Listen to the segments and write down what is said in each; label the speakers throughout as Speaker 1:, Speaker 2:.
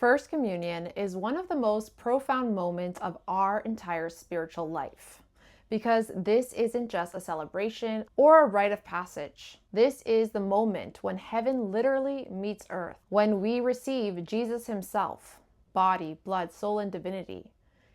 Speaker 1: First Communion is one of the most profound moments of our entire spiritual life, because this isn't just a celebration or a rite of passage. This is the moment when heaven literally meets earth, when we receive Jesus himself, body, blood, soul, and divinity,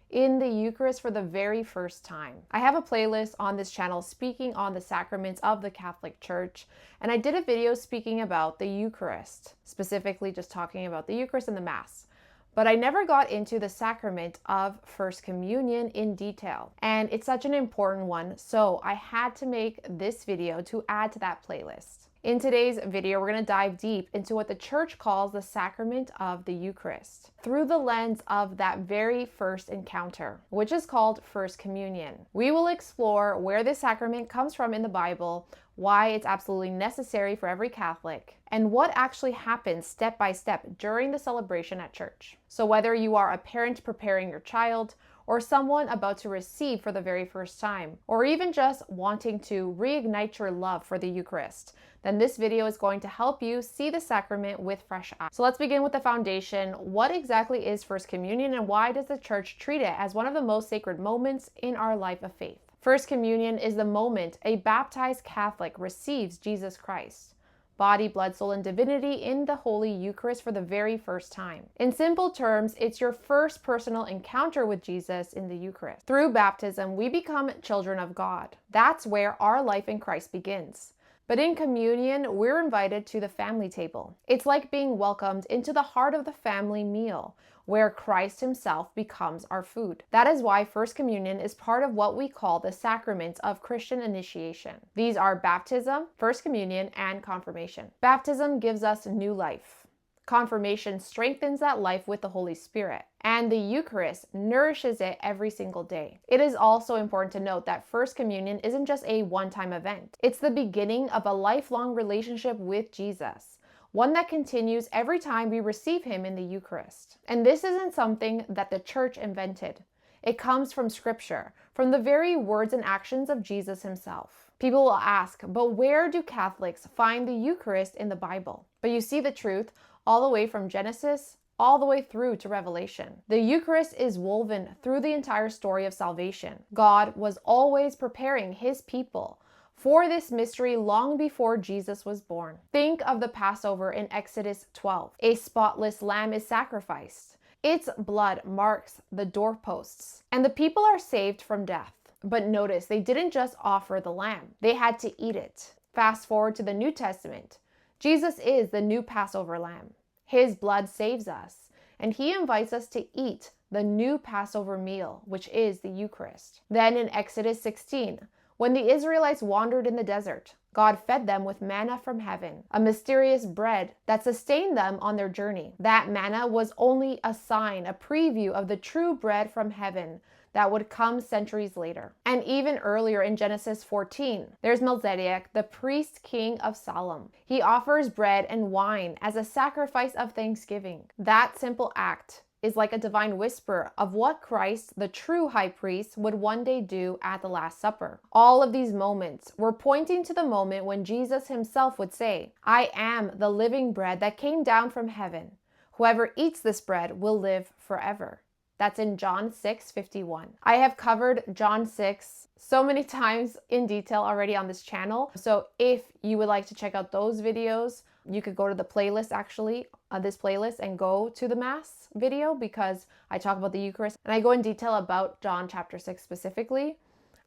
Speaker 1: in the Eucharist for the very first time. I have a playlist on this channel speaking on the sacraments of the Catholic Church, and I did a video speaking about the Eucharist, specifically just talking about the Eucharist and the Mass. But I never got into the sacrament of First Communion in detail, and it's such an important one, so I had to make this video to add to that playlist. In today's video, we're going to dive deep into what the Church calls the sacrament of the Eucharist, through the lens of that very first encounter, which is called First Communion. We will explore where this sacrament comes from in the Bible, why it's absolutely necessary for every Catholic, and what actually happens step by step during the celebration at church. So whether you are a parent preparing your child, or someone about to receive for the very first time, or even just wanting to reignite your love for the Eucharist, then this video is going to help you see the sacrament with fresh eyes. So let's begin with the foundation. What exactly is First Communion, and why does the Church treat it as one of the most sacred moments in our life of faith? First Communion is the moment a baptized Catholic receives Jesus Christ, body, blood, soul, and divinity in the Holy Eucharist for the very first time. In simple terms, it's your first personal encounter with Jesus in the Eucharist. Through baptism, we become children of God. That's where our life in Christ begins. But in communion, we're invited to the family table. It's like being welcomed into the heart of the family meal, where Christ himself becomes our food. That is why First Communion is part of what we call the sacraments of Christian initiation. These are baptism, First Communion, and confirmation. Baptism gives us new life. Confirmation strengthens that life with the Holy Spirit, and the Eucharist nourishes it every single day. It is also important to note that First Communion isn't just a one-time event. It's the beginning of a lifelong relationship with Jesus, one that continues every time we receive him in the Eucharist. And this isn't something that the Church invented. It comes from Scripture, from the very words and actions of Jesus himself. People will ask, but where do Catholics find the Eucharist in the Bible? But you see the truth all the way from Genesis all the way through to Revelation. The Eucharist is woven through the entire story of salvation. God was always preparing his people for this mystery long before Jesus was born. Think of the Passover in Exodus 12. A spotless lamb is sacrificed. Its blood marks the doorposts, and the people are saved from death. But notice, they didn't just offer the lamb. They had to eat it. Fast forward to the New Testament. Jesus is the new Passover lamb. His blood saves us, and he invites us to eat the new Passover meal, which is the Eucharist. Then in Exodus 16, when the Israelites wandered in the desert, God fed them with manna from heaven, a mysterious bread that sustained them on their journey. That manna was only a sign, a preview of the true bread from heaven that would come centuries later. And even earlier in Genesis 14, there's Melchizedek, the priest king of Salem. He offers bread and wine as a sacrifice of thanksgiving. That simple act is like a divine whisper of what Christ, the true high priest, would one day do at the Last Supper. All of these moments were pointing to the moment when Jesus himself would say, "I am the living bread that came down from heaven. Whoever eats this bread will live forever." That's in John 6:51. I have covered John 6 so many times in detail already on this channel. So if you would like to check out those videos, you could go to the playlist actually, this playlist, and go to the Mass video, because I talk about the Eucharist and I go in detail about John chapter 6 specifically.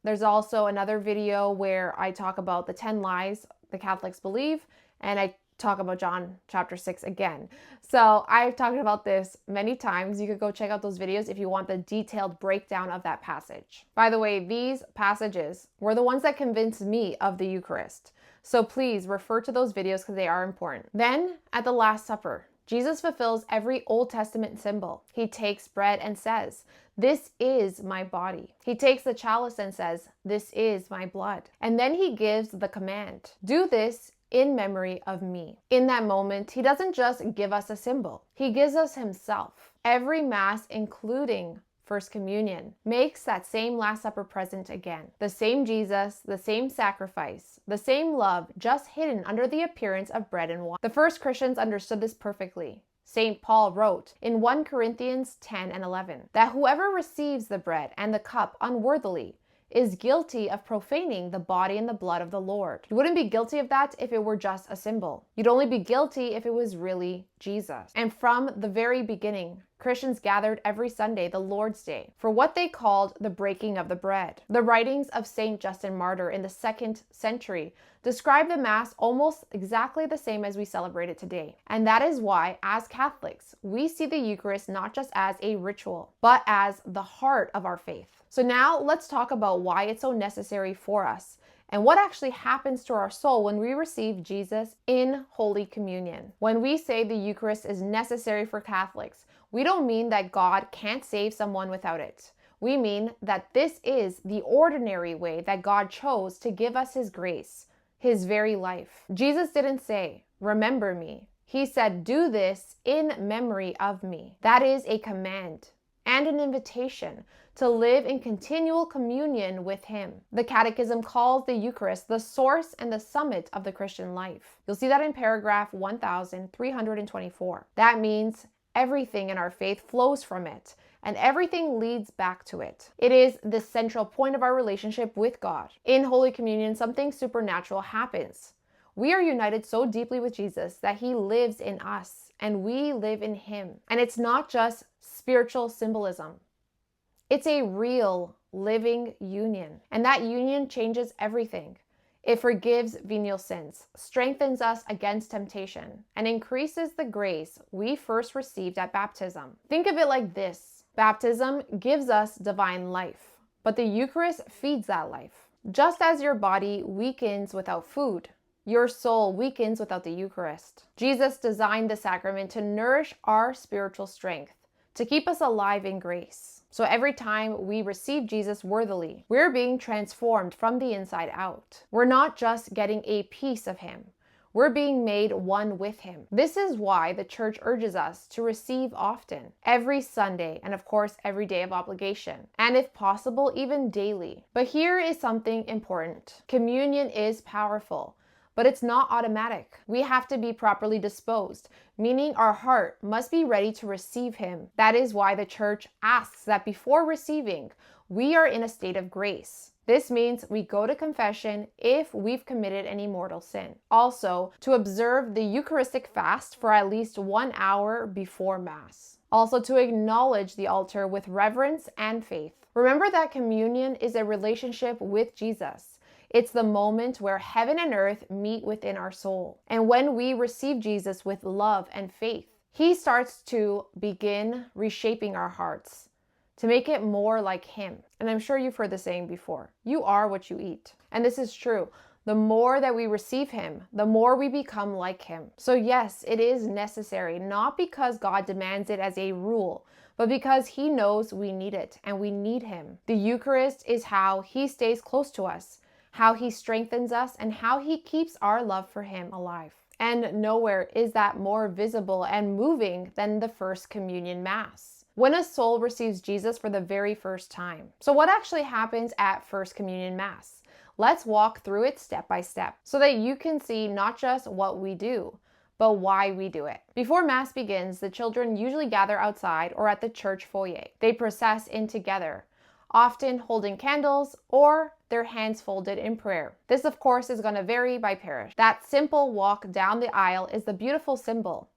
Speaker 1: There's also another video where I talk about the 10 lies the Catholics believe, and I talk about John chapter 6 again. So I've talked about this many times. You could go check out those videos if you want the detailed breakdown of that passage. By the way, these passages were the ones that convinced me of the Eucharist. So please refer to those videos because they are important. Then at the Last Supper, Jesus fulfills every Old Testament symbol. He takes bread and says, "This is my body." He takes the chalice and says, "This is my blood." And then he gives the command, "Do this in memory of me." In that moment, he doesn't just give us a symbol. He gives us himself. Every Mass, including First Communion, makes that same Last Supper present again. The same Jesus, the same sacrifice, the same love, just hidden under the appearance of bread and wine. The first Christians understood this perfectly. St. Paul wrote in 1 Corinthians 10 and 11 that whoever receives the bread and the cup unworthily is guilty of profaning the body and the blood of the Lord. You wouldn't be guilty of that if it were just a symbol. You'd only be guilty if it was really Jesus. And from the very beginning, Christians gathered every Sunday, the Lord's Day, for what they called the breaking of the bread. The writings of St. Justin Martyr in the 2nd century describe the Mass almost exactly the same as we celebrate it today. And that is why, as Catholics, we see the Eucharist not just as a ritual, but as the heart of our faith. So now let's talk about why it's so necessary for us and what actually happens to our soul when we receive Jesus in Holy Communion. When we say the Eucharist is necessary for Catholics, we don't mean that God can't save someone without it. We mean that this is the ordinary way that God chose to give us His grace, His very life. Jesus didn't say, "Remember me." He said, "Do this in memory of me." That is a command and an invitation to live in continual communion with Him. The Catechism calls the Eucharist the source and the summit of the Christian life. You'll see that in paragraph 1324. That means everything in our faith flows from it, and everything leads back to it. It is the central point of our relationship with God. In Holy Communion, something supernatural happens. We are united so deeply with Jesus that He lives in us, and we live in Him. And it's not just spiritual symbolism. It's a real, living union. And that union changes everything. It forgives venial sins, strengthens us against temptation, and increases the grace we first received at baptism. Think of it like this. Baptism gives us divine life, but the Eucharist feeds that life. Just as your body weakens without food, your soul weakens without the Eucharist. Jesus designed the sacrament to nourish our spiritual strength, to keep us alive in grace. So every time we receive Jesus worthily, we're being transformed from the inside out. We're not just getting a piece of Him. We're being made one with Him. This is why the Church urges us to receive often, every Sunday, and of course every day of obligation, and if possible, even daily. But here is something important. Communion is powerful, but it's not automatic. We have to be properly disposed, meaning our heart must be ready to receive Him. That is why the Church asks that before receiving, we are in a state of grace. This means we go to confession if we've committed any mortal sin. Also, to observe the Eucharistic fast for at least 1 hour before Mass. Also, to acknowledge the altar with reverence and faith. Remember that communion is a relationship with Jesus. It's the moment where heaven and earth meet within our soul. And when we receive Jesus with love and faith, He starts to begin reshaping our hearts to make it more like Him. And I'm sure you've heard the saying before, you are what you eat. And this is true. The more that we receive Him, the more we become like Him. So yes, it is necessary, not because God demands it as a rule, but because He knows we need it and we need Him. The Eucharist is how He stays close to us, how He strengthens us, and how He keeps our love for Him alive. And nowhere is that more visible and moving than the First Communion Mass, when a soul receives Jesus for the very first time. So what actually happens at First Communion Mass? Let's walk through it step by step so that you can see not just what we do, but why we do it. Before Mass begins, the children usually gather outside or at the church foyer. They process in together, often holding candles or their hands folded in prayer. This, of course, is going to vary by parish. That simple walk down the aisle is the beautiful symbol.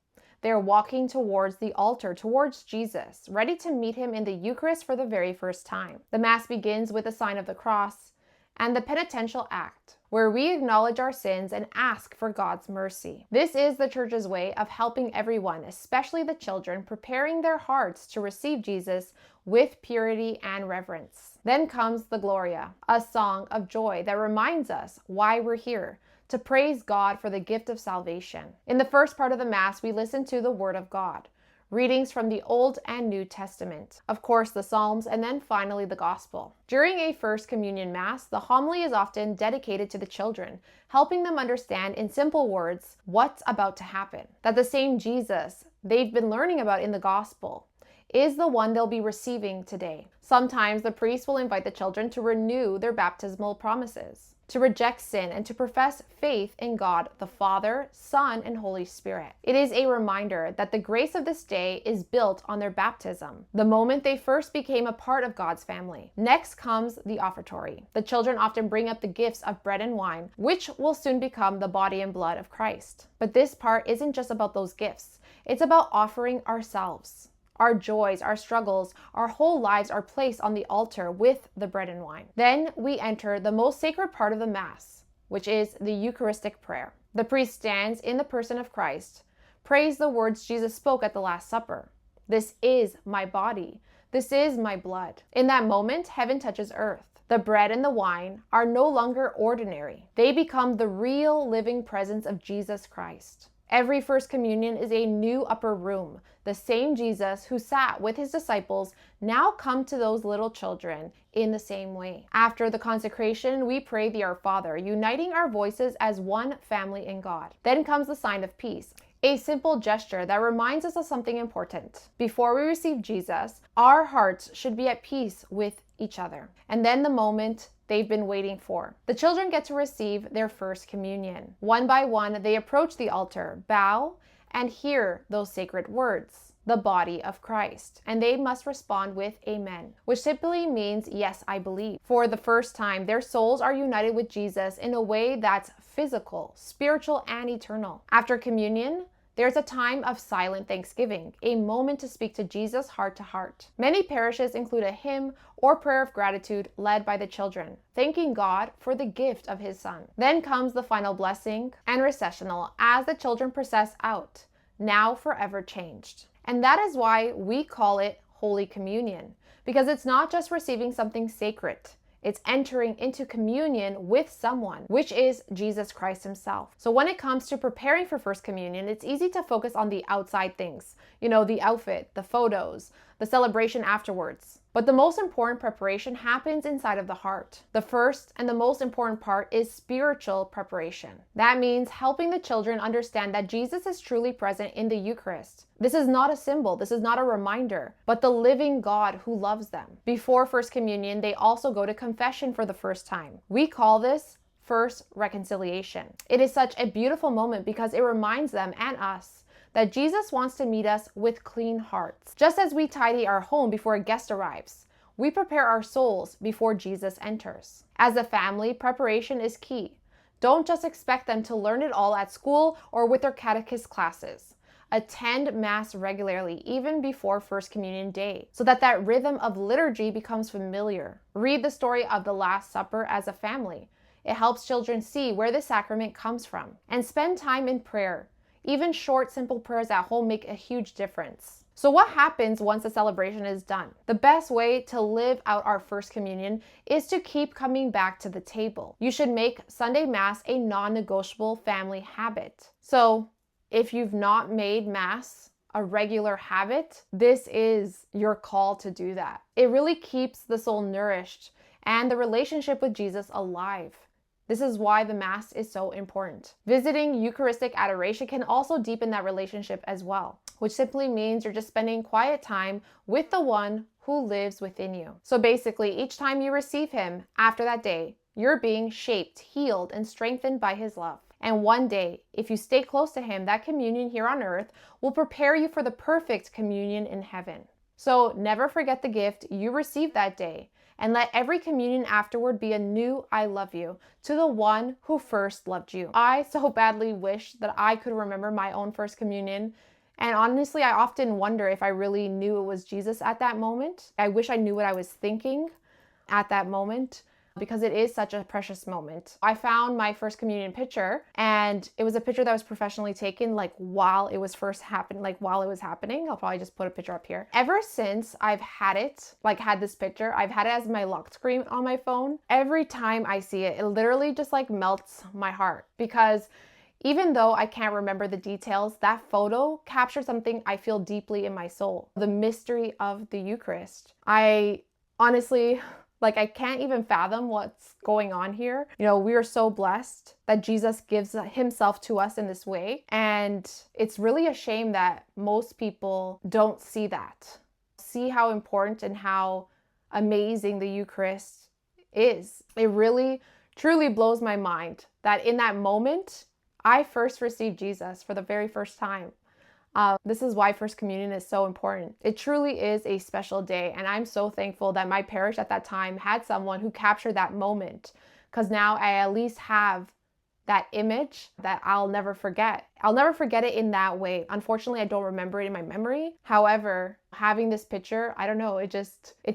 Speaker 1: They're walking towards the altar, towards Jesus, ready to meet Him in the Eucharist for the very first time. The Mass begins with the sign of the cross and the penitential act, where we acknowledge our sins and ask for God's mercy. This is the Church's way of helping everyone, especially the children, preparing their hearts to receive Jesus with purity and reverence. Then comes the Gloria, a song of joy that reminds us why we're here, to praise God for the gift of salvation. In the first part of the Mass, we listen to the Word of God, readings from the Old and New Testament, of course the Psalms, and then finally the Gospel. During a First Communion Mass, the homily is often dedicated to the children, helping them understand in simple words what's about to happen. That the same Jesus they've been learning about in the Gospel is the one they'll be receiving today. Sometimes the priest will invite the children to renew their baptismal promises, to reject sin, and to profess faith in God, the Father, Son, and Holy Spirit. It is a reminder that the grace of this day is built on their baptism, the moment they first became a part of God's family. Next comes the offertory. The children often bring up the gifts of bread and wine, which will soon become the body and blood of Christ. But this part isn't just about those gifts. It's about offering ourselves. Our joys, our struggles, our whole lives are placed on the altar with the bread and wine. Then we enter the most sacred part of the Mass, which is the Eucharistic prayer. The priest stands in the person of Christ, prays the words Jesus spoke at the Last Supper. This is my body. This is my blood. In that moment, heaven touches earth. The bread and the wine are no longer ordinary. They become the real living presence of Jesus Christ. Every First Communion is a new upper room. The same Jesus who sat with his disciples now come to those little children in the same way. After the consecration, we pray the Our Father, uniting our voices as one family in God. Then comes the sign of peace, a simple gesture that reminds us of something important. Before we receive Jesus, our hearts should be at peace with each other. And then the moment they've been waiting for. The children get to receive their First Communion. One by one, they approach the altar, bow, and hear those sacred words, the body of Christ. And they must respond with Amen, which simply means, yes, I believe. For the first time, their souls are united with Jesus in a way that's physical, spiritual, and eternal. After communion, there's a time of silent thanksgiving, a moment to speak to Jesus heart to heart. Many parishes include a hymn or prayer of gratitude led by the children, thanking God for the gift of his Son. Then comes the final blessing and recessional as the children process out, now forever changed. And that is why we call it Holy Communion, because it's not just receiving something sacred. It's entering into communion with someone, which is Jesus Christ himself. So when it comes to preparing for First Communion, it's easy to focus on the outside things, the outfit, the photos, the celebration afterwards. But the most important preparation happens inside of the heart. The first and the most important part is spiritual preparation. That means helping the children understand that Jesus is truly present in the Eucharist. This is not a symbol, this is not a reminder, but the living God who loves them. Before First Communion, they also go to confession for the first time. We call this First Reconciliation. It is such a beautiful moment because it reminds them and us that Jesus wants to meet us with clean hearts. Just as we tidy our home before a guest arrives, we prepare our souls before Jesus enters. As a family, preparation is key. Don't just expect them to learn it all at school or with their catechist classes. Attend Mass regularly, even before First Communion Day, so that rhythm of liturgy becomes familiar. Read the story of the Last Supper as a family. It helps children see where the sacrament comes from. And spend time in prayer. Even short, simple prayers at home make a huge difference. So what happens once the celebration is done? The best way to live out our First Communion is to keep coming back to the table. You should make Sunday Mass a non-negotiable family habit. So if you've not made Mass a regular habit, this is your call to do that. It really keeps the soul nourished and the relationship with Jesus alive. This is why the Mass is so important. Visiting Eucharistic adoration can also deepen that relationship as well, which simply means you're just spending quiet time with the one who lives within you. So basically, each time you receive him after that day, you're being shaped, healed, and strengthened by his love. And one day, if you stay close to him, that communion here on earth will prepare you for the perfect communion in heaven. So never forget the gift you received that day. And let every communion afterward be a new I love you to the one who first loved you. I so badly wish that I could remember my own First Communion. And honestly, I often wonder if I really knew it was Jesus at that moment. I wish I knew what I was thinking at that moment, because it is such a precious moment. I found my First Communion picture, and it was a picture that was professionally taken while it was happening. I'll probably just put a picture up here. Ever since I've had this picture, I've had it as my lock screen on my phone. Every time I see it, it literally just melts my heart, because even though I can't remember the details, that photo captured something I feel deeply in my soul. The mystery of the Eucharist. I honestly, I can't even fathom what's going on here. We are so blessed that Jesus gives himself to us in this way. And it's really a shame that most people don't see that. see how important and how amazing the Eucharist is. It really, truly blows my mind that in that moment, I first received Jesus for the very first time. This is why First Communion is so important. It truly is a special day, and I'm so thankful that my parish at that time had someone who captured that moment, because now I at least have that image that I'll never forget. I'll never forget it in that way. Unfortunately, I don't remember it in my memory. However, having this picture, I don't know, it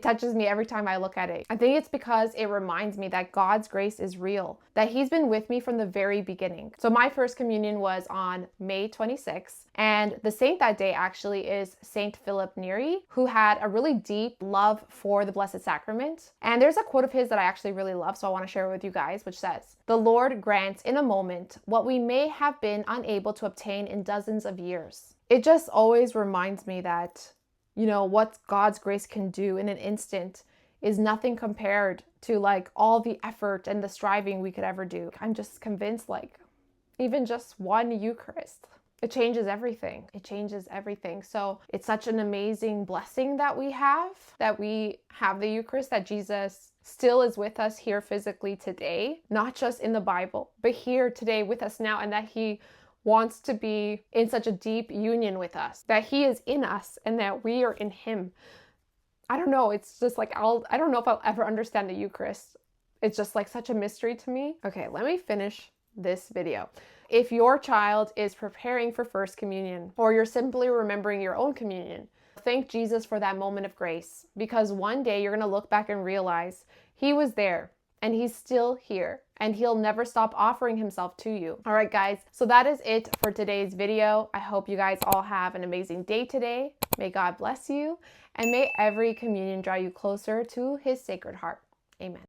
Speaker 1: touches me every time I look at it. I think it's because it reminds me that God's grace is real, that He's been with me from the very beginning. So my first communion was on May 26th, and the saint that day actually is Saint Philip Neri, who had a really deep love for the Blessed Sacrament. And there's a quote of his that I actually really love, so I want to share it with you guys, which says, "The Lord grants in a moment what we may have been unable to obtain in dozens of years." It just always reminds me that, you know, what God's grace can do in an instant is nothing compared to like all the effort and the striving we could ever do. I'm just convinced, like, even just one Eucharist, it changes everything. It changes everything. So it's such an amazing blessing that we have the Eucharist, that Jesus still is with us here physically today, not just in the Bible, but here today with us now, and that He wants to be in such a deep union with us, that He is in us and that we are in Him. I don't know. It's just like, I don't know if I'll ever understand the Eucharist. It's just like such a mystery to me. Okay, let me finish this video. If your child is preparing for First Communion, or you're simply remembering your own communion, thank Jesus for that moment of grace, because one day you're going to look back and realize He was there and He's still here, and He'll never stop offering Himself to you. All right, guys. So that is it for today's video. I hope you guys all have an amazing day today. May God bless you, and may every communion draw you closer to His Sacred Heart. Amen.